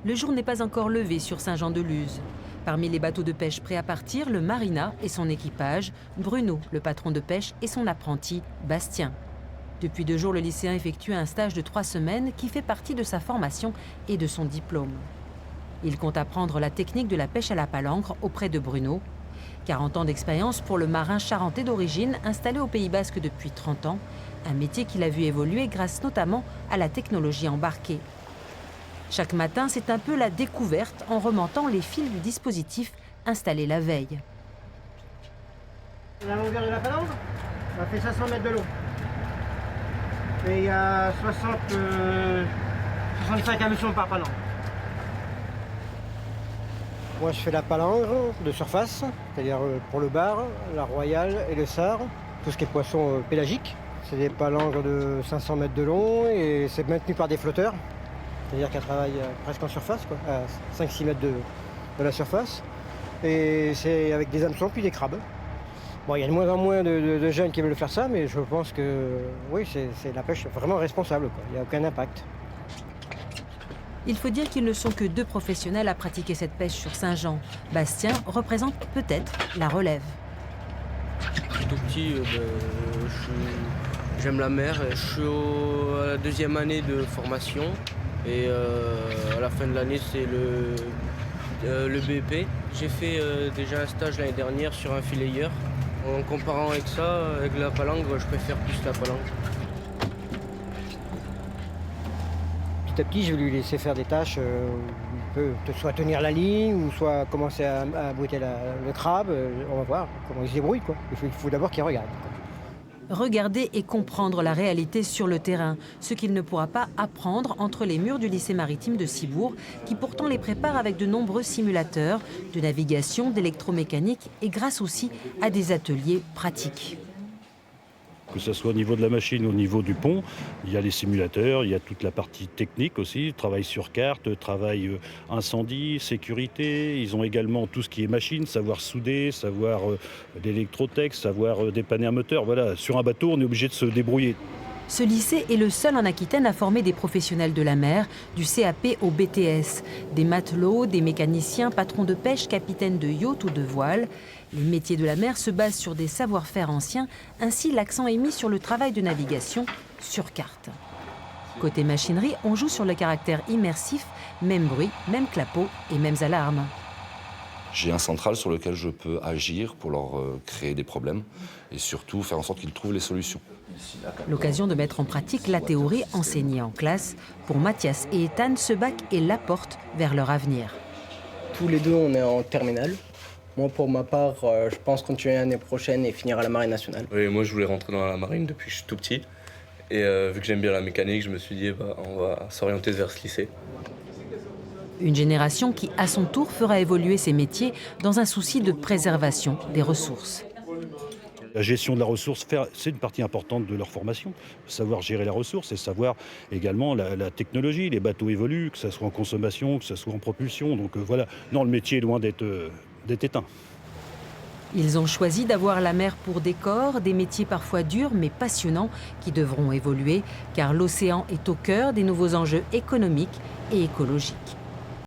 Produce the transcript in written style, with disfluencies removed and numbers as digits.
Le jour n'est pas encore levé sur Saint-Jean-de-Luz. Parmi les bateaux de pêche prêts à partir, le Marina et son équipage, Bruno, le patron de pêche, et son apprenti, Bastien. Depuis 2 jours, le lycéen effectue un stage de 3 semaines qui fait partie de sa formation et de son diplôme. Il compte apprendre la technique de la pêche à la palangre auprès de Bruno. 40 ans d'expérience pour le marin charentais d'origine, installé au Pays Basque depuis 30 ans, un métier qu'il a vu évoluer grâce notamment à la technologie embarquée. Chaque matin, c'est un peu la découverte en remontant les fils du dispositif installé la veille. La longueur de la palangre, ça fait 500 mètres de long. Et il y a 65 hameçons par palangre. Moi je fais la palangre de surface, c'est-à-dire pour le bar, la royale et le sard, tout ce qui est poisson pélagique. C'est des palangres de 500 mètres de long et c'est maintenu par des flotteurs. C'est-à-dire qu'elle travaille presque en surface, quoi, à 5-6 mètres de la surface. Et c'est avec des hameçons puis des crabes. Bon, il y a de moins en moins de jeunes qui veulent faire ça, mais je pense que oui, c'est la pêche vraiment responsable, quoi. Il n'y a aucun impact. Il faut dire qu'ils ne sont que 2 professionnels à pratiquer cette pêche sur Saint-Jean. Bastien représente peut-être la relève. Tout petit, j'aime la mer. Je suis à la 2e année de formation et à la fin de l'année, c'est le BEP. J'ai fait déjà un stage l'année dernière sur un fileyeur. En comparant avec ça, avec la palangre, je préfère plus la palangre. Petit à petit, je vais lui laisser faire des tâches où il peut soit tenir la ligne ou soit commencer à bouetter le crabe. On va voir comment il se débrouille, quoi. Il faut d'abord qu'il regarde, quoi. Regarder et comprendre la réalité sur le terrain, ce qu'il ne pourra pas apprendre entre les murs du lycée maritime de Cibourg, qui pourtant les prépare avec de nombreux simulateurs de navigation, d'électromécanique et grâce aussi à des ateliers pratiques. Que ce soit au niveau de la machine, au niveau du pont, il y a les simulateurs, il y a toute la partie technique aussi, travail sur carte, travail incendie, sécurité. Ils ont également tout ce qui est machine, savoir souder, savoir l'électrotech, savoir dépanner un moteur. Voilà, sur un bateau, on est obligé de se débrouiller. Ce lycée est le seul en Aquitaine à former des professionnels de la mer, du CAP au BTS. Des matelots, des mécaniciens, patrons de pêche, capitaines de yacht ou de voile. Les métiers de la mer se basent sur des savoir-faire anciens, ainsi l'accent est mis sur le travail de navigation sur carte. Côté machinerie, on joue sur le caractère immersif, même bruit, même clapot et mêmes alarmes. J'ai un central sur lequel je peux agir pour leur créer des problèmes et surtout faire en sorte qu'ils trouvent les solutions. L'occasion de mettre en pratique la théorie enseignée en classe. Pour Mathias et Ethan, ce bac est la porte vers leur avenir. Tous les deux, on est en terminale. Moi, pour ma part, je pense continuer l'année prochaine et finir à la Marine nationale. Oui, moi, je voulais rentrer dans la marine depuis que je suis tout petit. Et vu que j'aime bien la mécanique, je me suis dit, on va s'orienter vers ce lycée. Une génération qui, à son tour, fera évoluer ses métiers dans un souci de préservation des ressources. La gestion de la ressource, c'est une partie importante de leur formation. Savoir gérer la ressource et savoir également la technologie. Les bateaux évoluent, que ce soit en consommation, que ce soit en propulsion. Donc voilà, non, le métier est loin d'être éteint. Ils ont choisi d'avoir la mer pour décor, des métiers parfois durs mais passionnants qui devront évoluer, car l'océan est au cœur des nouveaux enjeux économiques et écologiques.